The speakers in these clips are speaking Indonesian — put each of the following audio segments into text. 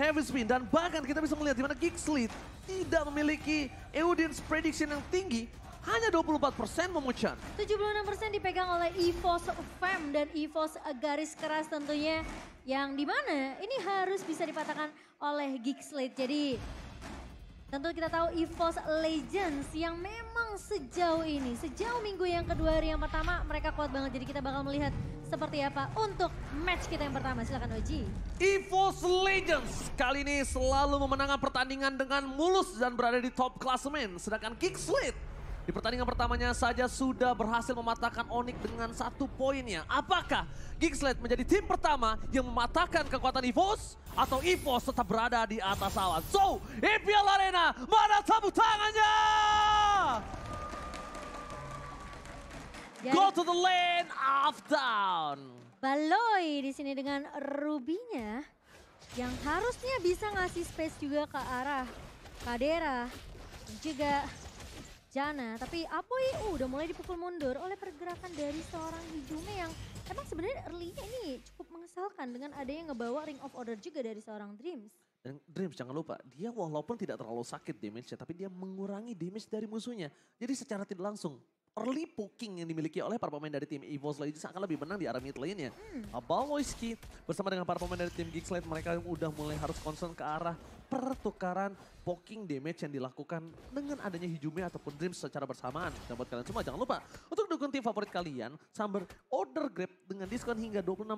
heavy spin. Dan bahkan kita bisa melihat di mana Geeksleet tidak memiliki audience prediction yang tinggi. Hanya 24% Momochan. 76% dipegang oleh EVOS Fam dan EVOS garis keras tentunya. Yang dimana ini harus bisa dipatahkan oleh Geeksleet. Jadi tentu kita tahu EVOS Legends yang memang sejauh ini, sejauh minggu yang kedua hari yang pertama mereka kuat banget. Jadi kita bakal melihat seperti apa untuk match kita yang pertama. Silakan Oji. EVOS Legends kali ini selalu memenangkan pertandingan dengan mulus dan berada di top klasemen. Sedangkan Geeksleet di pertandingan pertamanya saja sudah berhasil mematahkan Onyx dengan 1 poinnya. Apakah Geeksleet menjadi tim pertama yang mematahkan kekuatan EVOS? Atau EVOS tetap berada di atas awan? So, EPL Arena, mana tepuk tangannya? Go to the lane of down. Baloy di sini dengan Rubinya yang harusnya bisa ngasih space juga ke arah Kadera dan juga Janna. Tapi Apoy udah mulai dipukul mundur oleh pergerakan dari seorang Hijume yang emang sebenarnya early-nya ini cukup mengesalkan dengan adanya ngebawa Ring of Order juga dari seorang Dreams. Dan Dreams jangan lupa, dia walaupun tidak terlalu sakit damage-nya, tapi dia mengurangi damage dari musuhnya. Jadi secara tidak langsung, early poking yang dimiliki oleh para pemain dari tim EVOS Legends akan lebih menang di area mid lane-nya. Baloyski bersama dengan para pemain dari tim Geeksleet, mereka udah mulai harus concern ke arah pertukaran poking damage yang dilakukan dengan adanya Hijume ataupun Dreams secara bersamaan. Dan buat kalian semua jangan lupa untuk dukung tim favorit kalian, Samber order Grab dengan diskon hingga 26.000.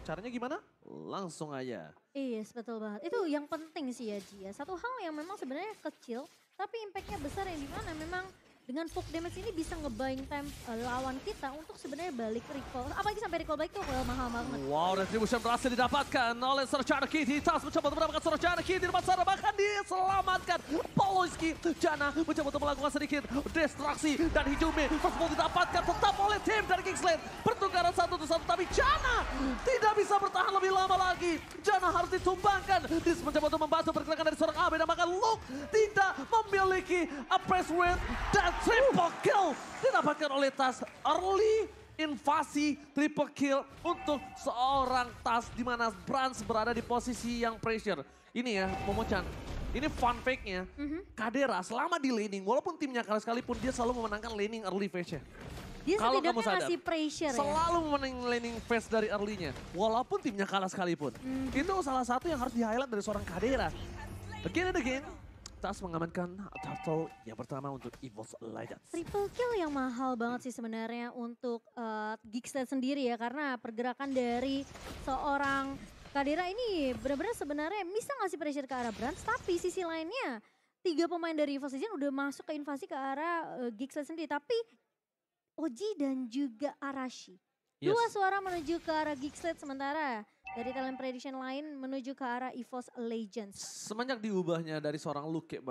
Caranya gimana? Langsung aja. Iya, betul banget. Itu yang penting sih ya Ji. Satu hal yang memang sebenarnya kecil, tapi impactnya besar yang dimana memang dengan poke damage ini bisa nge-buying time lawan kita untuk sebenarnya balik recall. Apalagi sampai recall balik tuh mahal banget. Wow, retribution berhasil didapatkan oleh Serjana Kitty. Tas mencoba untuk mendapatkan Serjana Kitty di pasar, bahkan diselamatkan. Baloyski, Janna mencoba untuk melakukan sedikit distraksi dan Hijume tersebut didapatkan tetap oleh tim dari Geeksleet. Pertukaran 1-1 tapi Janna tidak bisa bertahan lebih lama lagi. Janna harus ditumbangkan. Dis mencoba untuk membantu pergerakan dari seorang AB dan bahkan Luke tidak memiliki a press rate dan triple kill didapatkan oleh Tas. Early invasi triple kill untuk seorang Tas di mana Brans berada di posisi yang pressure. Ini ya, Momochan. Ini fun fact-nya, Kadera selama di laning, walaupun timnya kalah sekalipun, dia selalu memenangkan laning early phase-nya. Dia Kalau setidaknya kamu sadar, ngasih pressure ya. selalu memenangkan laning phase dari early-nya, walaupun timnya kalah sekalipun. Itu salah satu yang harus di-highlight dari seorang Kadera. Again and again, Tas mengamankan turtle yang pertama untuk EVOS Legends. Triple kill yang mahal banget sih sebenarnya untuk Geeksleet sendiri ya. Karena pergerakan dari seorang Kadera ini benar-benar sebenarnya bisa ngasih pressure ke arah Brans. Tapi sisi lainnya 3 pemain dari EVOS Legends udah masuk ke invasi ke arah Geeksleet sendiri. Tapi Oji dan juga Arashi. Yes. 2 suara menuju ke arah Geeksleet sementara dari talent prediction lain menuju ke arah EVOS Legends. Semenjak diubahnya dari seorang Luke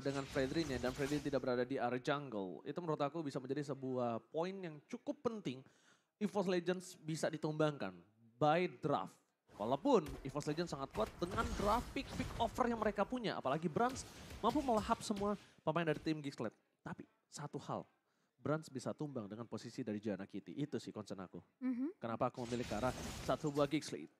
dengan Fredrin dan Fredrin tidak berada di area jungle, itu menurut aku bisa menjadi sebuah poin yang cukup penting. EVOS Legends bisa ditumbangkan by draft. Walaupun EVOS Legends sangat kuat dengan draft pick offer yang mereka punya. Apalagi Brans mampu melahap semua pemain dari tim Geeksleet. Tapi satu hal, Brans bisa tumbang dengan posisi dari Janna Kitty. Itu sih concern aku. Kenapa aku memilih ke arah satu buah Geeksleet.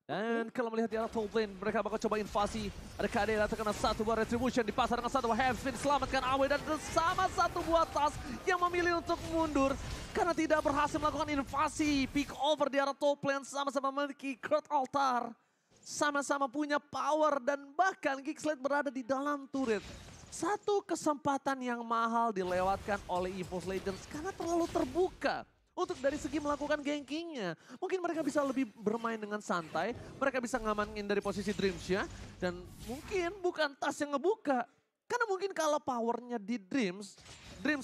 Dan kalau melihat di arah top lane, mereka bakal coba invasi. Ada Kadera terkena 1 buah retribution di pasar dengan 1 buah heavy spin. Selamatkan Awe dan sama 1 buah Tas yang memilih untuk mundur. Karena tidak berhasil melakukan invasi. Pick over di arah top lane sama-sama memiliki Court Altar. Sama-sama punya power dan bahkan Geeksleet berada di dalam turret. Satu kesempatan yang mahal dilewatkan oleh EVOS Legends karena terlalu terbuka. Untuk dari segi melakukan gankingnya. Mungkin mereka bisa lebih bermain dengan santai. Mereka bisa ngamanin dari posisi Dreams-nya. Dan mungkin bukan Tas yang ngebuka. Karena mungkin kalau powernya di Dreams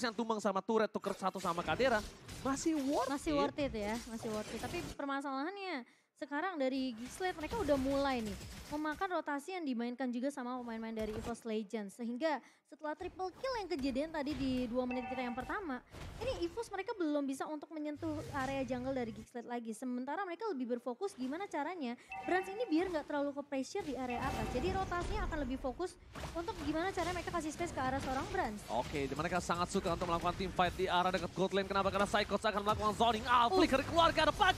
yang tumbang sama turret tuker 1 sama Kadera. Masih worth it ya, masih worth it. Tapi permasalahannya sekarang dari Geeksleet mereka udah mulai nih memakan rotasi yang dimainkan juga sama pemain-pemain dari EVOS Legends. Sehingga setelah triple kill yang kejadian tadi di 2 menit kita yang pertama, ini EVOS mereka belum bisa untuk menyentuh area jungle dari Geeksleet lagi. Sementara mereka lebih berfokus gimana caranya Brans ini biar nggak terlalu ke pressure di area atas. Jadi rotasinya akan lebih fokus untuk gimana caranya mereka kasih space ke arah seorang Brans. Oke, mereka sangat suka untuk melakukan team fight di arah dekat gold lane. Kenapa? Karena Psychos akan melakukan zoning out. Flicker keluarga depan.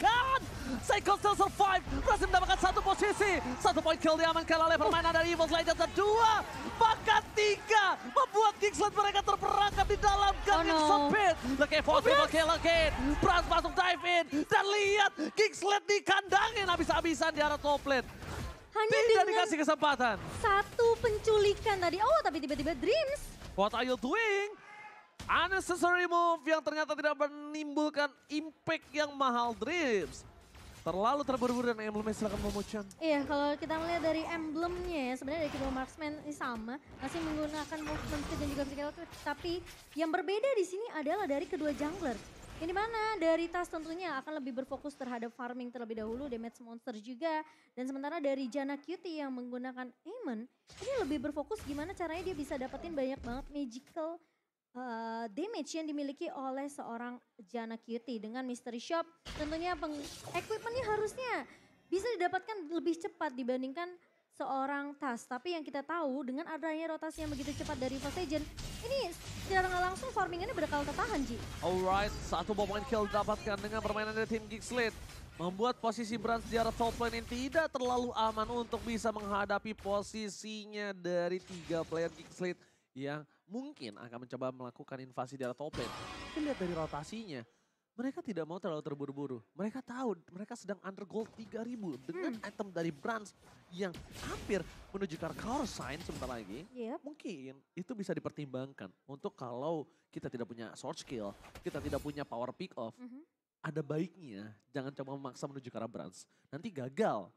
Psychos still survive. Berhasil mendapatkan 1 posisi. 1 poin kill diamankan oleh permainan dari EVOS Legends. Dan 2, bahkan 3 membuat Gixlet mereka terperangkap di dalam gang yang sempit. Oke, force triple kill again. Brans masuk dive in. Dan lihat Gixlet dikandangin habis-habisan di arah top lane. Hanya Tidak dengan dikasih kesempatan. satu penculikan tadi. Oh, tapi tiba-tiba Dreams. What are you doing? Unnecessary move yang ternyata tidak menimbulkan impact yang mahal. Dreams terlalu terburu-buru dan emblemnya silakan memucang. Iya, kalau kita melihat dari emblemnya ya, sebenarnya dari kedua marksman ini sama, masih menggunakan movement speed dan juga physical speed. Tapi yang berbeda di sini adalah dari kedua jungler. Ini mana dari Tas tentunya akan lebih berfokus terhadap farming terlebih dahulu, damage monster juga. Dan sementara dari Janna Cutie yang menggunakan Aemon, ini lebih berfokus gimana caranya dia bisa dapetin banyak banget magical damage yang dimiliki oleh seorang Janna Cutie. Dengan Mystery Shop tentunya equipmentnya harusnya bisa didapatkan lebih cepat dibandingkan seorang Tas. Tapi yang kita tahu dengan adanya rotasi yang begitu cepat dari EVOS Legends, ini secara nggak langsung farmingannya bakal tertahan, Ji. Alright, 1 point kill didapatkan dengan permainan dari tim Gixlet. Membuat posisi Brans di arah top lane yang tidak terlalu aman untuk bisa menghadapi posisinya dari 3 player Gixlet yang mungkin akan mencoba melakukan invasi di arah top lane. Tapi lihat dari rotasinya, mereka tidak mau terlalu terburu-buru. Mereka tahu mereka sedang under gold 3000 dengan item dari Brans yang hampir menuju ke arah counter sign sebentar lagi. Yep. Mungkin itu bisa dipertimbangkan untuk kalau kita tidak punya sword skill, kita tidak punya power pick off. Ada baiknya jangan coba memaksa menuju ke arah Brans. Nanti gagal.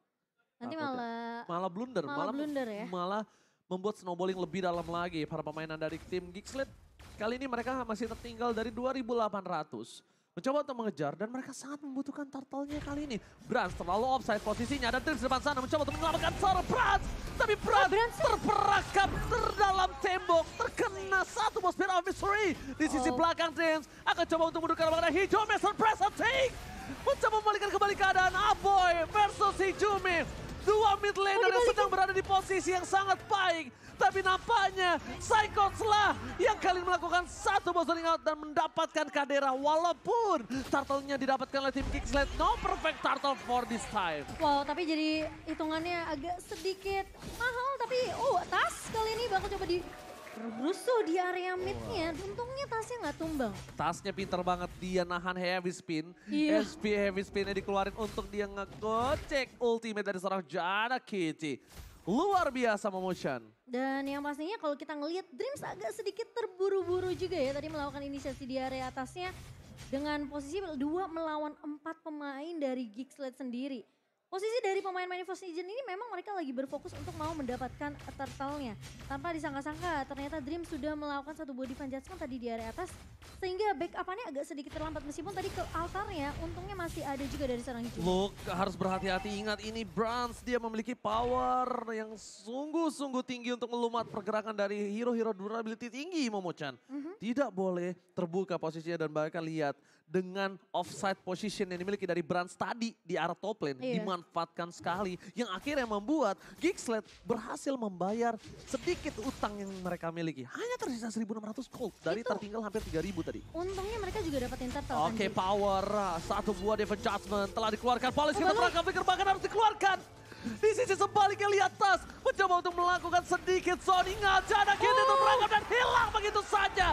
Nanti Takutnya. malah malah blunder, blunder ya. malah membuat snowballing lebih dalam lagi para pemainan dari tim Gixlet. Kali ini mereka masih tertinggal dari 2.800. Mencoba untuk mengejar dan mereka sangat membutuhkan turtle-nya kali ini. Brans terlalu offside posisinya dan Dreams di depan sana mencoba untuk menyelamatkan seorang Brans. Tapi Brans terperangkap terdalam tembok. Terkena satu bos spear of mystery. Di sisi belakang Dreams akan coba untuk mendukung arah hijau. Master Press take. Mencoba membalikkan kembali keadaan Aboy versus Hijumi. 2 mid laner yang sedang berada di posisi yang sangat baik. Tapi nampaknya Psychots lah yang kali ini melakukan satu bosoning out dan mendapatkan Kadera. Walaupun turtle-nya didapatkan oleh tim Gixlet. No perfect turtle for this time. Wow, tapi jadi hitungannya agak sedikit mahal. Tapi Tas kali ini bakal coba rusuh di area mid-nya. Untungnya Tasnya nggak tumbang. Tasnya pinter banget, dia nahan heavy spin. Iya. SP heavy spinnya dikeluarin untuk dia ngegocek ultimate dari seorang Janna Cutie. Luar biasa Momotion. Dan yang pastinya kalau kita ngelihat Dreams agak sedikit terburu-buru juga ya. Tadi melakukan inisiasi di area atasnya dengan posisi 2 melawan 4 pemain dari Gixlet sendiri. Posisi dari pemain-pemain EVOS Legends ini memang mereka lagi berfokus untuk mau mendapatkan turtle-nya. Tanpa disangka-sangka ternyata Dreams sudah melakukan satu body judgment tadi di area atas. Sehingga backup-annya agak sedikit terlambat meskipun tadi ke altarnya untungnya masih ada juga dari seorang Hijau. Look, harus berhati-hati, ingat ini Brans, dia memiliki power yang sungguh-sungguh tinggi untuk melumat pergerakan dari hero-hero durability tinggi Momo-chan. Tidak boleh terbuka posisinya dan bahkan lihat dengan offside position yang dimiliki dari Brans tadi di arah top lane dimanfaatkan sekali. Yang akhirnya membuat Gixlet berhasil membayar sedikit utang yang mereka miliki. Hanya tersisa 1.600 gold dari tertinggal hampir 3.000 tadi. Untungnya mereka juga dapatin turtle. Oke, power. Satu buah defense judgment telah dikeluarkan. Polis kita perangkap Flicker bahkan harus dikeluarkan. Di sisi sebaliknya lihat Tas mencoba untuk melakukan sedikit zoning. Janna Cutie terperangkap dan hilang begitu saja.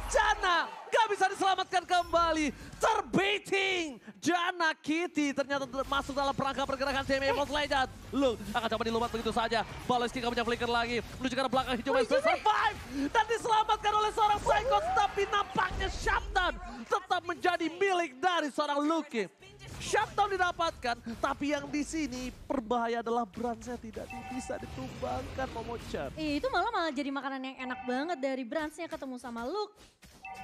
Janna gak bisa diselamatkan kembali. Terbaiting. Janna Cutie ternyata masuk dalam perangkap pergerakan tim EVOS Legends. Look, akan coba dilumat begitu saja. Polis gak punya flicker lagi. Menuju ke arah belakang hijau survive. Dan diselamatkan oleh seorang Psychots. Tapi nampaknya shutdown tetap menjadi milik dari seorang Lucky. Shutdown didapatkan, tapi yang di sini berbahaya adalah Bransnya tidak bisa ditumbangkan Momo-chan. Itu malah jadi makanan yang enak banget dari Bransnya ketemu sama Luke.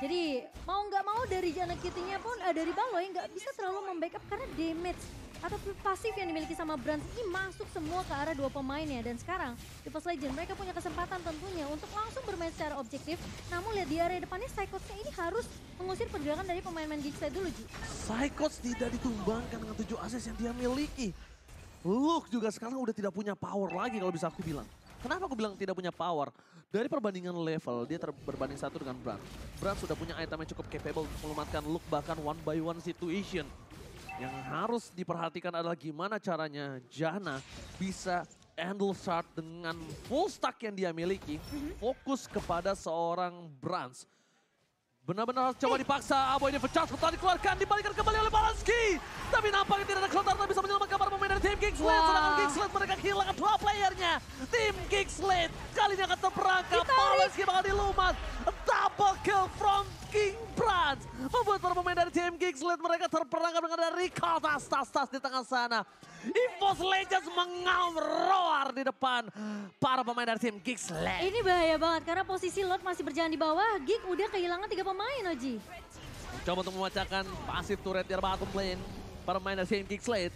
Jadi mau nggak mau dari Janna Cutie-nya pun dari Baloy nggak bisa terlalu membackup karena damage atau pasif yang dimiliki sama Brans ini masuk semua ke arah 2 pemainnya. Dan sekarang EVOS Legends mereka punya kesempatan tentunya untuk langsung bermain secara objektif. Namun lihat di area depannya Psychots-nya ini harus mengusir pergerakan dari pemain-pemain Gixlet dulu, Ji. Psychots tidak ditumbangkan dengan 7 ases yang dia miliki. Luke juga sekarang udah tidak punya power lagi kalau bisa aku bilang. Kenapa aku bilang tidak punya power? Dari perbandingan level, dia berbanding 1 dengan Brans. Brans sudah punya item yang cukup capable untuk melumatkan Luke bahkan 1-by-1 situation. Yang harus diperhatikan adalah gimana caranya Janna bisa Endelshard dengan full stack yang dia miliki, fokus kepada seorang Brans. Benar-benar coba dipaksa, Aboy ini pecah, setelah dikeluarkan, dibalikan kembali oleh Balanski. Tapi nampaknya tidak ada Clotar bisa menyelamatkan para pemain dari tim Kingslet. Sedangkan Kingslet mereka kehilangan 2 playernya. Tim Kingslet kali ini akan terperangkap, Balanski bakal dilumat. Double kill from King Brans. Membuat para pemain dari tim Kingslet mereka terperangkap dengan ada recall tas di tengah sana. EVOS Legends mengaum roar di depan para pemain dari tim Kingslet. Ini bahaya banget karena posisi Lord masih berjalan di bawah. Gig udah kehilangan 3 pemain, Oji. Coba untuk membacakan pasif turret di bottom lane. Para pemain dari tim Kingslet.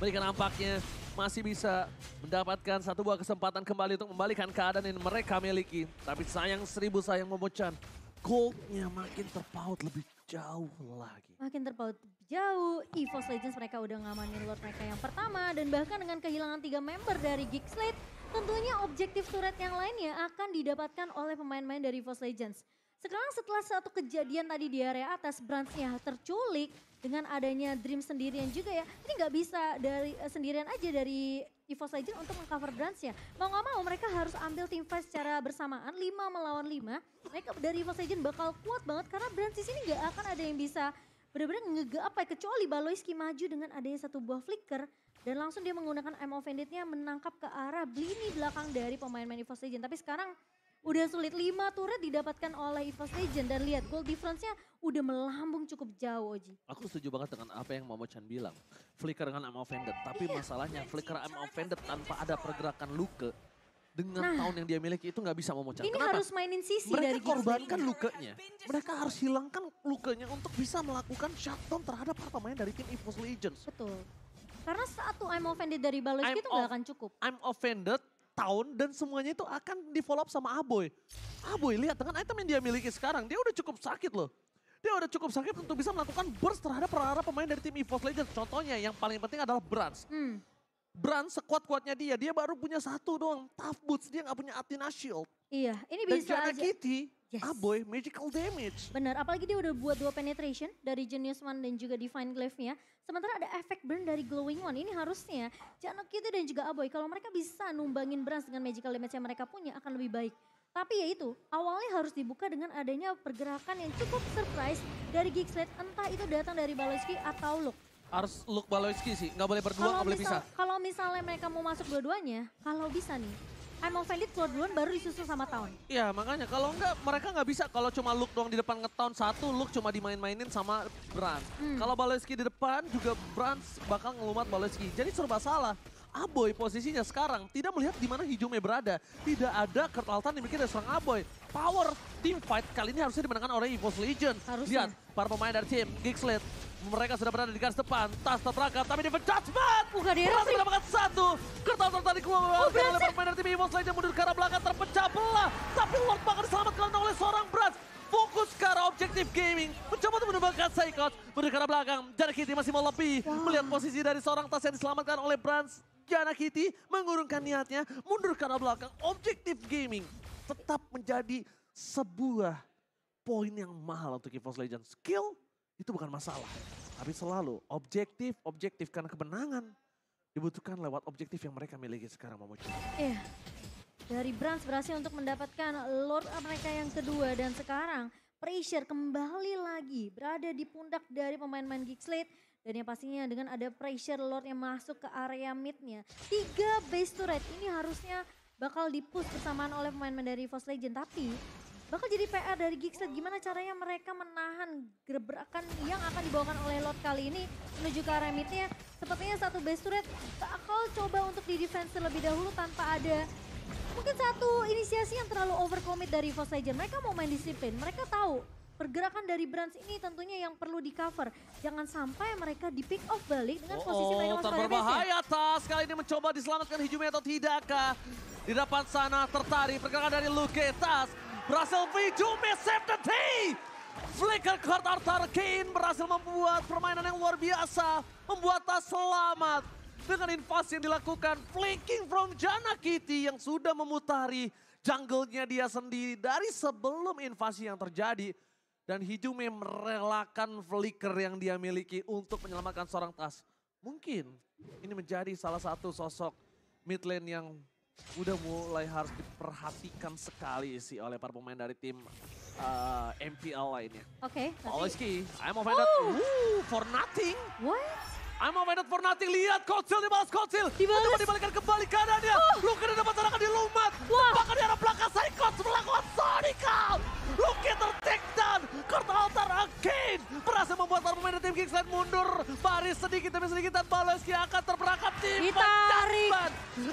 Mereka nampaknya masih bisa mendapatkan satu buah kesempatan kembali untuk membalikan keadaan yang mereka miliki. Tapi sayang 1000 sayang Momochan. Goldnya makin terpaut lebih jauh lagi. Makin terpaut jauh, EVOS Legends mereka udah ngamanin Lord mereka yang pertama. Dan bahkan dengan kehilangan 3 member dari Geek Slate, tentunya objektif turret yang lainnya akan didapatkan oleh pemain-pemain dari EVOS Legends. Sekarang setelah satu kejadian tadi di area atas, Brans-nya terculik dengan adanya Dream sendirian juga ya. Ini nggak bisa dari sendirian aja dari EVOS Legends untuk mengcover Brans-nya. Mau nggak mau mereka harus ambil team fight secara bersamaan, 5 melawan 5. Mereka dari EVOS Legends bakal kuat banget karena Brans di sini nggak akan ada yang bisa benar-benar nge-up kecuali Baloyski maju dengan adanya satu buah flicker. Dan langsung dia menggunakan I'm Offended-nya menangkap ke arah Blini belakang dari pemain-pemain EVOS Legends. Tapi sekarang udah sulit, 5 turret didapatkan oleh EVOS Legends. Dan lihat gold difference-nya udah melambung cukup jauh, Oji. Aku setuju banget dengan apa yang Momochan bilang. Flicker dengan I'm Offended. Tapi masalahnya Flicker I'm Offended tanpa ada pergerakan Luke. Dengan tahun yang dia miliki itu nggak bisa Momochan. Ini Kenapa? harus mainin sisi Mereka dari Geek Slate. korbankan lukanya. Mereka harus hilangkan lukanya untuk bisa melakukan shutdown terhadap para pemain dari tim EVOS Legends. Betul. Karena satu I'm Offended dari Baloyski itu nggak akan cukup. I'm Offended, Town, dan semuanya itu akan di follow up sama Aboy. Aboy lihat dengan item yang dia miliki sekarang, dia udah cukup sakit loh. Dia udah cukup sakit untuk bisa melakukan burst terhadap para pemain dari tim EVOS Legends. Contohnya yang paling penting adalah Brans. Brans sekuat-kuatnya dia baru punya satu doang, Tough Boots, dia nggak punya Athena Shield. Iya, ini Dan bisa Jana aja. Kitty, Yes. Aboy, magical damage. Benar, apalagi dia udah buat 2 penetration dari Genius One dan juga Divine Glaive-nya. Sementara ada efek burn dari Glowing One. Ini harusnya Jana Kitty dan juga Aboy kalau mereka bisa numbangin Brans dengan magical damage yang mereka punya akan lebih baik. Tapi ya itu, awalnya harus dibuka dengan adanya pergerakan yang cukup surprise dari Geek Slate. Entah itu datang dari Baloyski atau Luke. Harus Luke Baloyski sih, nggak boleh berdua, nggak boleh pisah. Kalau misalnya mereka mau masuk dua-duanya, kalau bisa nih, I'm Offended keluar duluan baru disusul sama Town. Iya makanya kalau enggak mereka nggak bisa kalau cuma Luke doang di depan nge-town satu, Luke cuma dimain-mainin sama Brans. Kalau Baloyski di depan juga Brans bakal ngelumat Baloyski. Jadi serba salah. Aboy posisinya sekarang tidak melihat di mana Hijume berada. Tidak ada Kurt Altan dimiliki dari seorang Aboy. Power team fight kali ini harusnya dimenangkan oleh EVOS Legends. Harusnya. Lihat para pemain dari tim Geek Slate. Mereka sudah berada di garis depan. Tas terperangkap tapi di judgment. Gadera Brans sih. mendapatkan satu. Kurt Altan tadi keluar oleh para pemain dari tim EVOS Legends mundur ke arah belakang terpecah belah. Tapi Lord bakal diselamatkan oleh seorang Brans. Fokus ke arah objektif gaming. Mencoba untuk menembakkan Saikot. Mundur ke arah belakang. Jana Kitty masih mau lebih. Melihat posisi dari seorang Tas yang diselamatkan oleh Brans. Jana Kitty mengurungkan niatnya. Mundur ke arah belakang. Objektif gaming tetap menjadi sebuah poin yang mahal untuk EVOS Legends. Skill itu bukan masalah. Tapi selalu objektif karena kemenangan dibutuhkan lewat objektif yang mereka miliki sekarang, Momochan. Iya. Dari Brans berhasil untuk mendapatkan Lord mereka yang kedua dan sekarang pressure kembali lagi berada di pundak dari pemain-pemain Geek Slate. Dan yang pastinya dengan ada pressure Lord yang masuk ke area mid-nya. 3 base turret ini harusnya bakal di-push bersamaan oleh pemain-pemain dari EVOS Legends. Tapi bakal jadi PR dari Geek Slate gimana caranya mereka menahan gebrakan yang akan dibawakan oleh Lord kali ini menuju ke area mid-nya. Sepertinya satu base turret bakal coba untuk di-defense terlebih dahulu tanpa ada mungkin satu inisiasi yang terlalu overcommit dari EVOS Legends. Mereka mau main disiplin, mereka tahu pergerakan dari Brans ini tentunya yang perlu di cover. Jangan sampai mereka di pick off balik dengan posisi mereka masuk area base-nya. Berbahaya Tas, kali ini mencoba diselamatkan Hijume atau tidakkah? Di depan sana tertarik pergerakan dari Luke. Tas berhasil Hijume save the day. Flicker Kurt Arthur Kane berhasil membuat permainan yang luar biasa. Membuat Tas selamat. Dengan invasi yang dilakukan, flanking from Jana Kitty yang sudah memutari jungle-nya dia sendiri dari sebelum invasi yang terjadi. Dan Hijume merelakan flicker yang dia miliki untuk menyelamatkan seorang Tas. Mungkin ini menjadi salah satu sosok mid lane yang udah mulai harus diperhatikan sekali sih oleh para pemain dari tim MPL lainnya. Oke, Poloski, I'm offended. For nothing. What? I'm offended for nothing. Lihat Kocil dibalas Kocil. Dibalas. Coba dibalikan kembali kanannya. Luki dapat serangan di Lumat. Wah. Bahkan di arah belakang Saikot melakukan Sonical. Luki ter-take down. Kurt Altar again. Berhasil membuat para pemain dari tim Kingsland mundur. Baris sedikit demi sedikit dan Poloski akan terperangkap. Ditarik.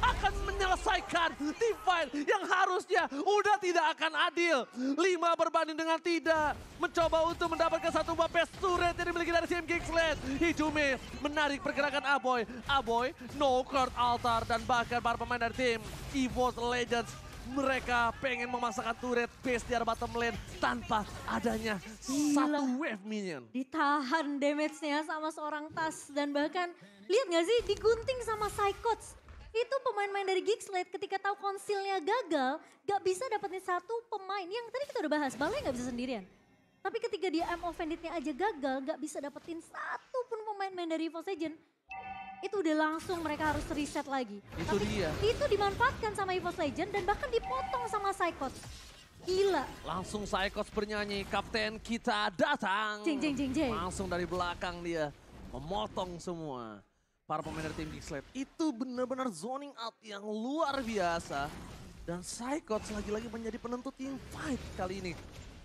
Akan menyelesaikan team fight yang harusnya udah tidak akan adil. 5 berbanding dengan tidak. Mencoba untuk mendapatkan satu buah best turret yang dimiliki dari tim Kingsland. Hijume menarik pergerakan Aboy. Aboy, no Kurt Altar dan bahkan para pemain dari tim EVOS Legends. Mereka pengen memasakkan turret base di arah bottom lane tanpa adanya satu wave minion. Ditahan damage-nya sama seorang Tas dan bahkan lihat gak sih digunting sama Psychots. Itu pemain-pemain dari Geekslate ketika tahu konsilnya gagal gak bisa dapetin satu pemain yang tadi kita udah bahas, Balai gak bisa sendirian. Tapi ketika dia I'm offended-nya aja gagal gak bisa dapetin satu pun pemain-pemain dari EVOS Legend. Itu udah langsung mereka harus reset lagi. Itu dia. Itu dimanfaatkan sama EVOS Legend dan bahkan dipotong sama Psychots. Gila. Langsung Psychots bernyanyi, kapten kita datang. Jeng jeng jeng jeng. Langsung dari belakang dia memotong semua. Para pemain dari tim Geekslate itu benar-benar zoning out yang luar biasa. Dan Psychots lagi-lagi menjadi penentu team fight kali ini.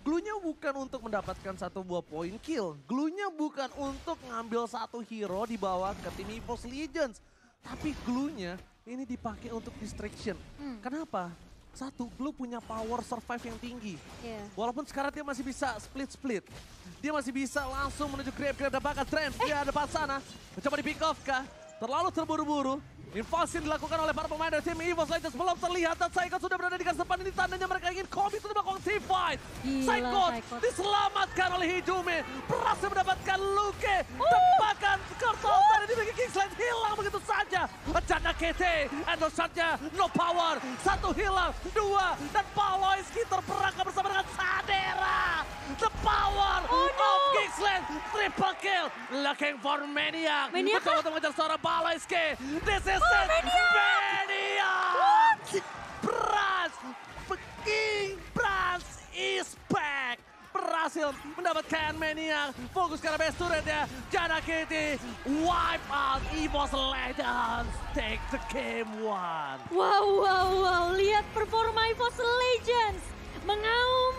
Glue-nya bukan untuk mendapatkan satu buah point kill. Glue-nya bukan untuk ngambil satu hero dibawa ke tim EVOS Legends. Tapi glue-nya ini dipakai untuk distraction. Kenapa? Satu, Glue punya power survive yang tinggi. Walaupun sekarang dia masih bisa split-split. Dia masih bisa langsung menuju grab-grab dan bahkan Trent di depan sana. Mencoba di pick off kah? Terlalu terburu-buru. Invasi dilakukan oleh para pemain dari tim EVOS Legends belum terlihat dan Psychot sudah berada di garis depan. Ini tandanya mereka ingin komit untuk melakukan team fight. Psychot diselamatkan oleh Hijume. Berhasil mendapatkan Luke. Tebakan Kurtaltar ini bagi Kingsland hilang begitu saja. Jana KT, endorse-nya no power. Satu hilang, dua. Dan Poloski terperangkap bersama dengan Sadera. The power of Kingsland. Triple kill. Looking for Maniac. Mencoba untuk mengejar seorang Poloski. This is Maniac! Brans! King Brans is back! Berhasil mendapatkan Maniac. Fokus ke arah base turretnya. Jana Kitty wipe out EVOS Legends. Take the game one. Wow, wow, wow. Lihat performa EVOS Legends. Mengaum